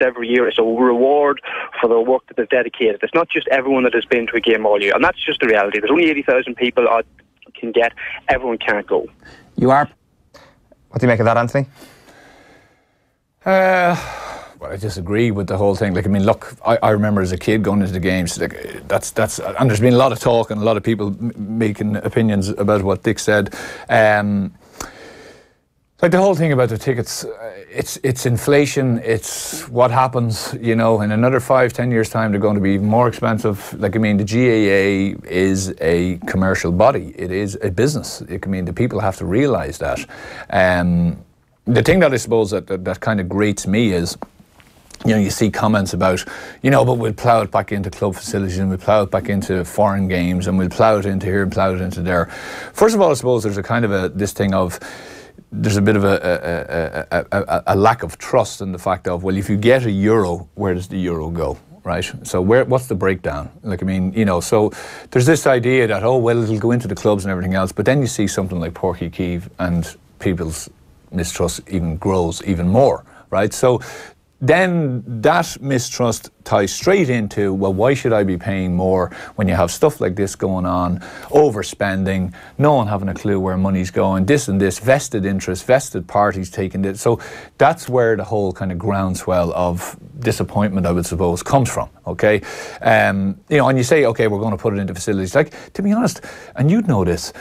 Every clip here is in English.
every year. It's a reward for the work that they've dedicated. It's not just everyone that has been to a game all year, and that's just the reality. There's only 80,000 people can get. Everyone can't go. You are. What do you make of that, Anthony? Well, I disagree with the whole thing. Like, I mean, look, I remember as a kid going into the games. Like, that's, and there's been a lot of talk and a lot of people making opinions about what Dick said. Like the whole thing about the tickets, it's inflation. It's what happens, you know, in another 5-10 years' time, they're going to be more expensive. Like, I mean, the GAA is a commercial body. It is a business. I mean, the people have to realise that. The thing that I suppose that kind of grates me is, you know, you see comments about, you know, but we'll plough it back into club facilities and we'll plough it back into foreign games and we'll plough it into here and plough it into there. First of all, I suppose there's a kind of this thing of, there's a bit of a lack of trust in the fact of, well, if you get €1, where does the euro go, right? So what's the breakdown? Like, I mean, you know, so there's this idea that, oh, well, it'll go into the clubs and everything else, but then you see something like Páirc Uí Chaoimh and people's mistrust even grows even more, right? So then that mistrust ties straight into, well, why should I be paying more when you have stuff like this going on, overspending, no one having a clue where money's going, this and this, vested interest, vested parties taking it. So that's where the whole kind of groundswell of disappointment, I would suppose, comes from, okay? You know, and you say, okay, we're going to put it into facilities. Like, to be honest, and you'd know this,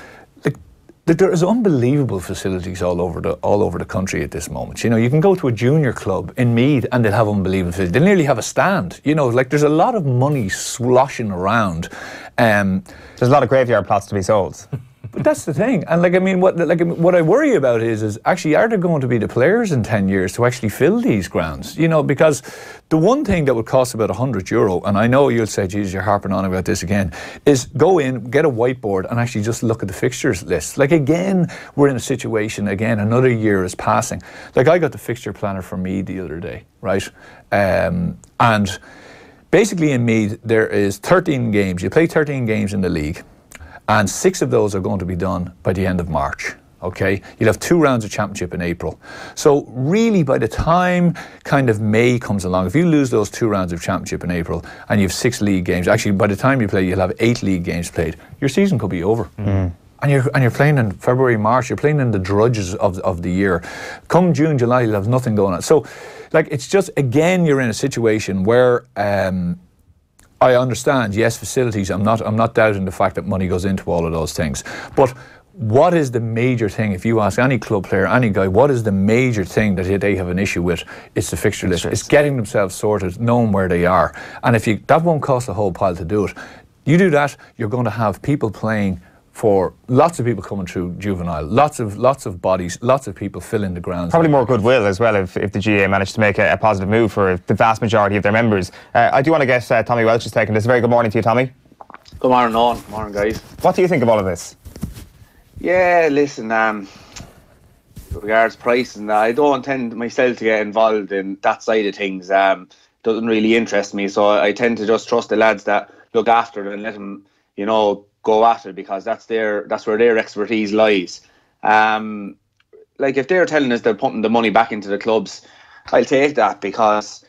there is unbelievable facilities all over the country at this moment. You know, you can go to a junior club in Meath and they'll have unbelievable facilities. They'll nearly have a stand. You know, like, there's a lot of money sloshing around. There's a lot of graveyard plots to be sold. But that's the thing. And, like, I mean, what I worry about is actually, are there going to be the players in 10 years to actually fill these grounds? You know, because the one thing that would cost about €100, and I know you'll say, geez, you're harping on about this again, is go in, get a whiteboard and actually just look at the fixtures list. Like, again, we're in a situation, again, another year is passing. Like, I got the fixture planner for Meath the other day, right? And basically in Meath, there is 13 games. You play 13 games in the league, and 6 of those are going to be done by the end of March, okay? You'll have 2 rounds of championship in April. So really, by the time kind of May comes along, if you lose those 2 rounds of championship in April and you have 6 league games, actually by the time you play, you'll have 8 league games played, your season could be over. And you're playing in February, March, you're playing in the drudges of the year. Come June, July, you'll have nothing going on. So, like, it's just, again, you're in a situation where I understand, yes, facilities, I'm not doubting the fact that money goes into all of those things. But what is the major thing, if you ask any club player, any guy, what is the major thing that they have an issue with? It's the fixture list. It's getting themselves sorted, knowing where they are. And if that won't cost a whole pile to do it. You do that, you're going to have people playing for lots of people coming through juvenile, lots of bodies, lots of people filling the grounds. Probably more goodwill as well if the GAA managed to make a positive move for the vast majority of their members. I do want to get Tommy Welch's take on this. Very good morning to you, Tommy. Good morning, Owen. Good morning, guys. What do you think of all of this? Yeah, listen, with regards pricing, I don't tend myself to get involved in that side of things. Doesn't really interest me, so I tend to just trust the lads that look after it and let them, you know, go at it, because that's where their expertise lies. Like, if they're telling us they're putting the money back into the clubs, I'll take that, because,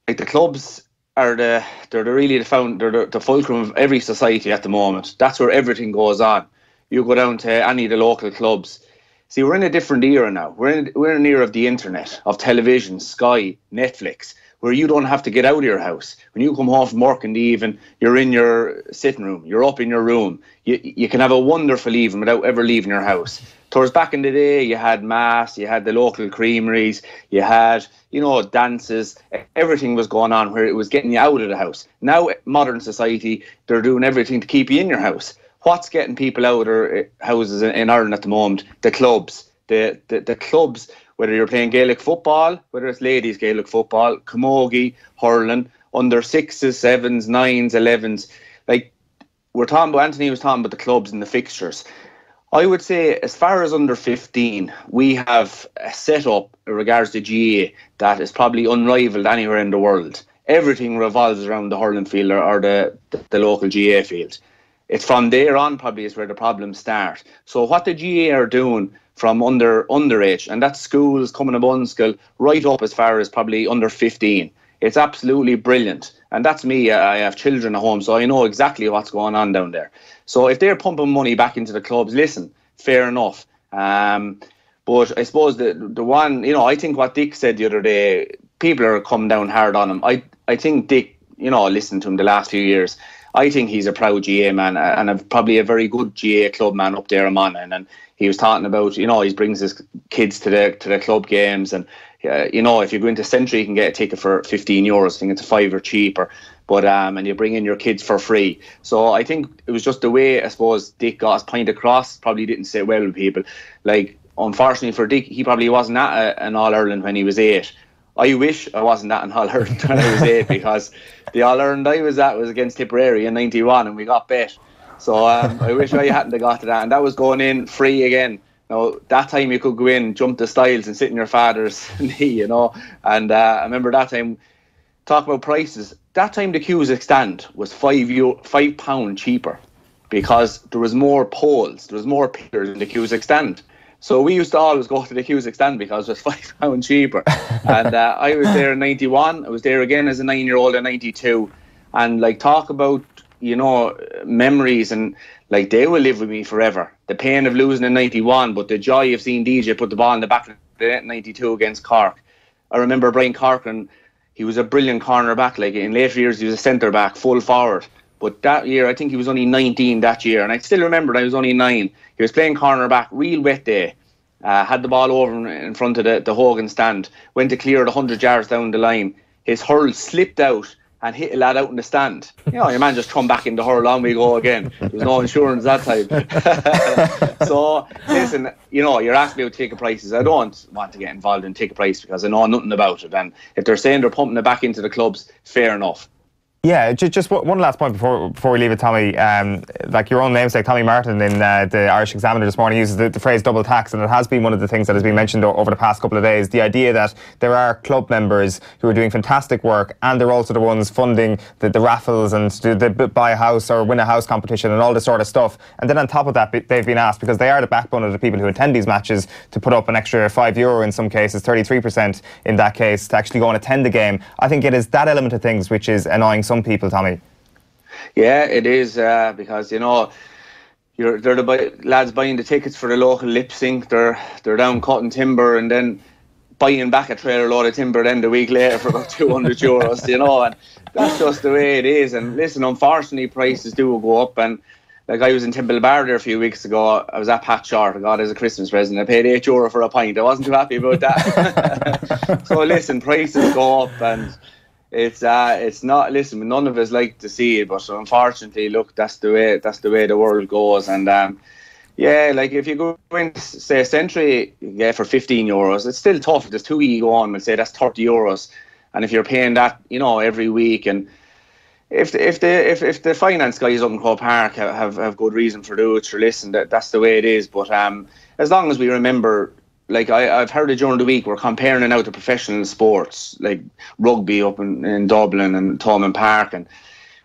like, the clubs are the fulcrum of every society at the moment. That's where everything goes on. You go down to any of the local clubs. See, we're in a different era now. We're in an era of the internet, of television, Sky, Netflix, where you don't have to get out of your house. When you come home from work in the evening, you're in your sitting room, you're up in your room. You can have a wonderful evening without ever leaving your house. Towards back in the day, you had mass, you had the local creameries, you had, you know, dances. Everything was going on where it was getting you out of the house. Now, modern society, they're doing everything to keep you in your house. What's getting people out of their houses in Ireland at the moment? The clubs. The clubs, whether you're playing Gaelic football, whether it's ladies Gaelic football, camogie, hurling, under 6s, 7s, 9s, 11s. Like, Anthony was talking about the clubs and the fixtures. I would say, as far as under 15, we have a setup in regards to GAA that is probably unrivaled anywhere in the world. Everything revolves around the hurling field or the local GAA field. It's from there on probably is where the problems start. So what the GAA are doing from underage, and that's schools coming up on school right up as far as probably under 15, It's absolutely brilliant. And that's me. I have children at home, so I know exactly what's going on down there. So if they're pumping money back into the clubs, listen, fair enough. But I suppose the one, I think what Dick said the other day, people are coming down hard on him. I think Dick, listened to him the last few years, I think he's a proud GA man and probably a very good GA club man up there in Monaghan. And he was talking about, he brings his kids to the club games. And, if you go into Century, you can get a ticket for €15. I think it's a €5 cheaper. But and you bring in your kids for free. So I think it was just the way, I suppose, Dick got his point across. Probably didn't sit well with people. Like, unfortunately for Dick, he probably wasn't at an All-Ireland when he was 8. I wish I wasn't at an All-Ireland when I was 8, because the All-Ireland I was at was against Tipperary in 91 and we got bet. So I wish I hadn't have got to that. And that was going in free again. Now, that time you could go in, jump the stiles and sit in your father's knee, And I remember that time, talk about prices, that time the Cusack stand was £5 cheaper because there was more poles, there was more pillars in the Cusack stand. So we used to always go to the Cusack stand because it was £5 cheaper. And I was there in 91. I was there again as a 9-year-old in 92. And talk about, memories, and they will live with me forever. The pain of losing in 91, but the joy of seeing DJ put the ball in the back of the net in 92 against Cork. I remember Brian Corcoran, he was a brilliant cornerback. In later years, he was a centre back, full forward. But that year, I think he was only 19 that year. And I still remember I was only 9. He was playing cornerback, real wet day. Had the ball over in front of the Hogan stand. Went to clear it 100 yards down the line. His hurl slipped out and hit a lad out in the stand. Your man just come back in the hurl, on we go again. There was no insurance that time. So, listen, you're asking me about ticket prices. I don't want to get involved in ticket price because I know nothing about it. And if they're saying they're pumping it back into the clubs, fair enough. Yeah, just one last point before we leave it, Tommy. Your own namesake, Tommy Martin, in the Irish Examiner this morning uses the phrase double tax, and it has been one of the things that has been mentioned over the past couple of days. The idea that there are club members who are doing fantastic work, and they're also the ones funding the raffles and the buy a house or win a house competition and all this sort of stuff. And then on top of that, they've been asked, because they are the backbone of the people who attend these matches, to put up an extra €5 in some cases, 33% in that case, to actually go and attend the game. I think it is that element of things which is annoying some people, Tommy. Yeah, it is, because they're the lads buying the tickets for the local lip sync. They're down cutting timber and then buying back a trailer load of timber then the week later for about €200, and that's just the way it is. And listen, unfortunately, prices do go up. And I was in Temple Bar there a few weeks ago. I was at Pat Short. I got it as a Christmas present. I paid €8 for a pint. I wasn't too happy about that. So listen, prices go up, and it's not. Listen, none of us like to see it, but unfortunately, look, that's the way the world goes. And if you go in, say, Century, for €15, it's still tough. There's 2 you go on, we'll say that's €30, and if you're paying that, every week, and if the finance guys up in Croke Park have good reason for doing it, sure, listen, that's the way it is. But as long as we remember. I've heard it during the week, we're comparing it now to professional sports, like rugby up in Dublin and Thomond Park, and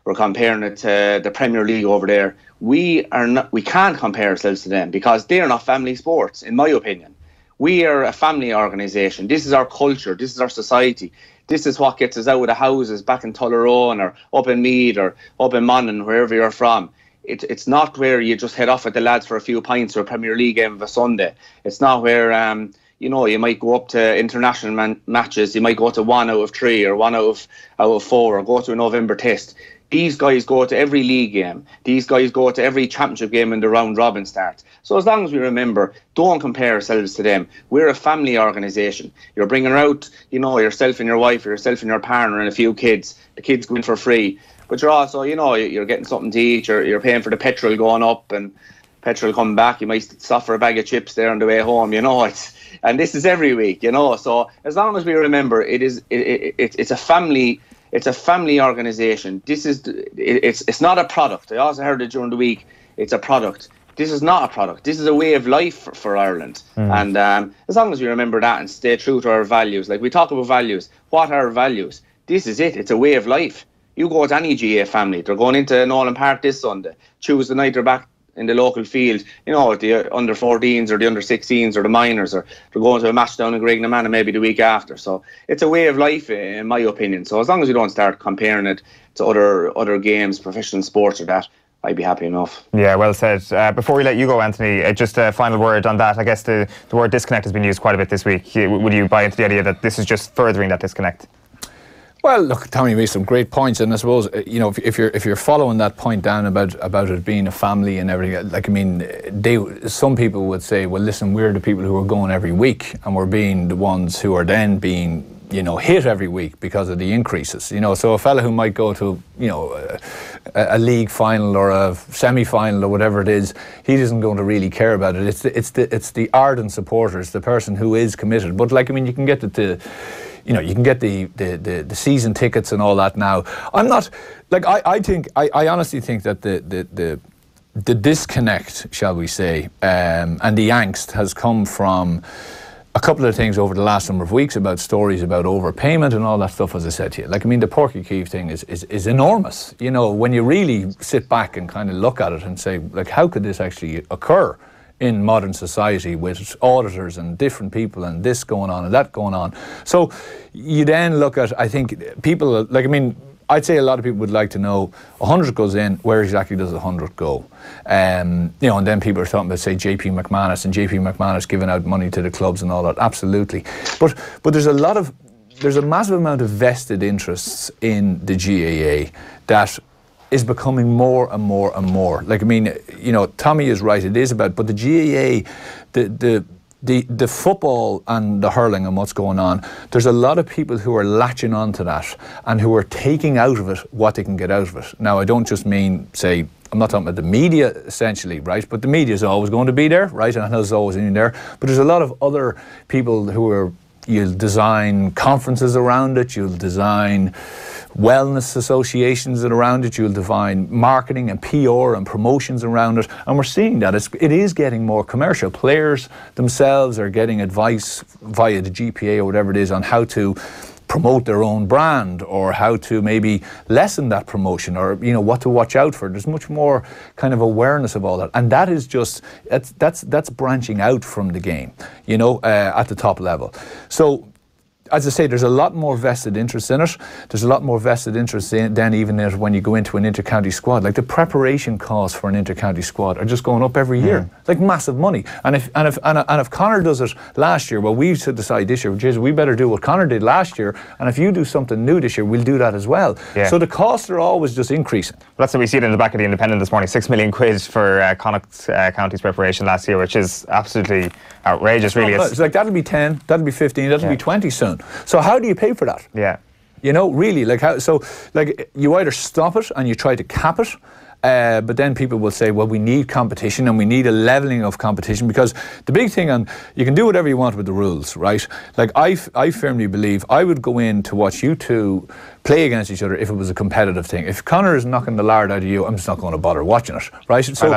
we're comparing it to the Premier League over there. We can't compare ourselves to them because they're not family sports, in my opinion. We are a family organisation. This is our culture. This is our society. This is what gets us out of the houses back in Tullaroan or up in Meath or up in Monaghan, wherever you're from. It's not where you just head off with the lads for a few pints or a Premier League game of a Sunday. It's not where, you might go up to international matches. You might go to 1 out of 3 or 1 out of 4 or go to a November test. These guys go to every league game. These guys go to every championship game when the round robin starts. So as long as we remember, don't compare ourselves to them. We're a family organisation. You're bringing out, yourself and your wife, or yourself and your partner and a few kids. The kids go in for free. But you're also, you're getting something to eat. You're paying for the petrol going up and petrol coming back. You might stop for a bag of chips there on the way home. And this is every week. So as long as we remember, it's a family. It's a family organisation. It's not a product. I also heard it during the week. It's a product. This is not a product. This is a way of life for Ireland. And as long as we remember that and stay true to our values, like we talk about values. What are our values? This is it. It's a way of life. You go to any GA family, they're going into Nolan Park this Sunday. Tuesday night they're back in the local field, you know, the under 14s or the under 16s or the minors, or they're going to a match down in Grignamanagh maybe the week after. So it's a way of life, in my opinion. So as long as you don't start comparing it to other games, professional sports or that, I'd be happy enough. Yeah, well said. Before we let you go, Anthony, just a final word on that. I guess the word disconnect has been used quite a bit this week. Would you buy into the idea that this is just furthering that disconnect? Well, look, Tommy made some great points, and I suppose, you know, if you're following that point down about it being a family and everything, like, I mean, some people would say, well, listen, we're the people who are going every week, and we're being the ones who are then being, you know, hit every week because of the increases. You know, so a fella who might go to, you know, a league final or a semi-final or whatever it is, he isn't going to really care about it. It's the ardent supporters, the person who is committed. But, like, I mean, you can get you know, you can get the season tickets and all that now. I'm not, like, I honestly think that the disconnect, shall we say, and the angst has come from a couple of things over the last number of weeks about stories about overpayment and all that stuff, as I said to you. Like, I mean, the Porky Keeve thing is enormous. You know, when you really sit back and kind of look at it and say, like, how could this actually occur in modern society with auditors and different people and this going on and that going on? So you then look at, I think, people, like, I mean, I'd say a lot of people would like to know, 100 goes in, where exactly does 100 go? You know, and then people are talking about, say, JP McManus and JP McManus giving out money to the clubs and all that. Absolutely. But there's a massive amount of vested interests in the GAA that is becoming more and more and more. Like, I mean, you know, Tommy is right, it is about, but the GAA, the football and the hurling and what's going on, there's a lot of people who are latching onto that and who are taking out of it what they can get out of it. Now, I don't just mean, say, I'm not talking about the media essentially, right? But the media is always going to be there, right? And it's always in there. But there's a lot of other people who are, you'll design conferences around it, you'll design wellness associations around it, you'll define marketing and PR and promotions around it, and we're seeing that it is getting more commercial. Players themselves are getting advice via the GPA or whatever it is on how to promote their own brand or how to maybe lessen that promotion, or, you know, what to watch out for. There's much more kind of awareness of all that, and that is just that's branching out from the game, you know, at the top level. So, as I say, there's a lot more vested interest in it. There's a lot more vested interest in than even when you go into an inter-county squad. Like, the preparation costs for an inter-county squad are just going up every year. Like, massive money. And if Conor does it last year, well, we should decide this year, geez, we better do what Conor did last year. And if you do something new this year, we'll do that as well. Yeah. So the costs are always just increasing. Well, that's what we see it in the back of the Independent this morning. 6 million quid for Connacht County's preparation last year, which is absolutely outrageous, really. It's like, that'll be 10, that'll be 15, that'll be 20 soon. So how do you pay for that? Yeah. You know, really, like, how? So, like, you either stop it and you try to cap it, but then people will say, well, we need competition and we need a levelling of competition, because the big thing, and you can do whatever you want with the rules, right? Like, I firmly believe I would go in to watch you two play against each other if it was a competitive thing. If Conor is knocking the lard out of you, I'm just not going to bother watching it, right? So,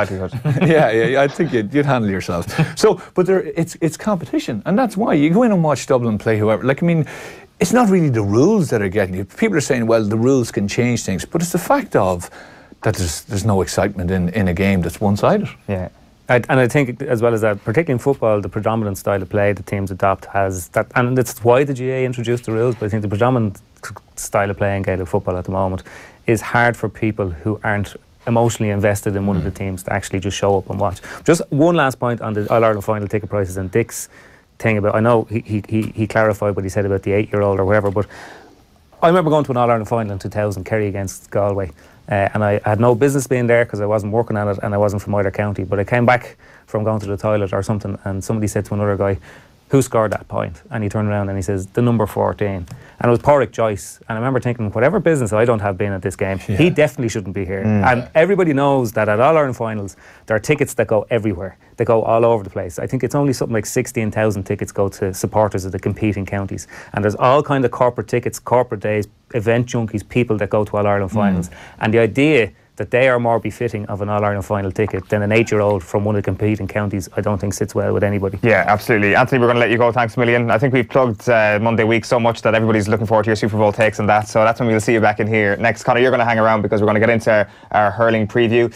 yeah, I think you'd handle yourselves. So, but it's competition, and that's why you go in and watch Dublin play whoever. Like, I mean, it's not really the rules that are getting you. People are saying, well, the rules can change things, but it's the fact of that there's no excitement in a game that's one-sided. Yeah. And I think, as well as that, particularly in football, the predominant style of play the teams adopt has that, and that's why the GAA introduced the rules. But I think the predominant style of play in Gaelic football at the moment is hard for people who aren't emotionally invested in one of the teams to actually just show up and watch. Just one last point on the All-Ireland final ticket prices and Dick's thing about, I know he clarified what he said about the 8-year-old or whatever, but I remember going to an All-Ireland final in 2000, Kerry against Galway, and I had no business being there because I wasn't working on it and I wasn't from either county, but I came back from going to the toilet or something and somebody said to another guy, who scored that point? And he turned around and he says, the number 14. And it was Pádraig Joyce. And I remember thinking, whatever business I don't have been at this game, he definitely shouldn't be here. And everybody knows that at All-Ireland finals, there are tickets that go everywhere. They go all over the place. I think it's only something like 16,000 tickets go to supporters of the competing counties. And there's all kind of corporate tickets, corporate days, event junkies, people that go to All-Ireland finals. And the idea that they are more befitting of an All-Ireland final ticket than an 8-year-old from one of the competing counties, I don't think sits well with anybody. Yeah, absolutely. Anthony, we're going to let you go. Thanks a million. I think we've plugged Monday week so much that everybody's looking forward to your Super Bowl takes and that. So that's when we'll see you back in here next. Conor, you're going to hang around because we're going to get into our hurling preview.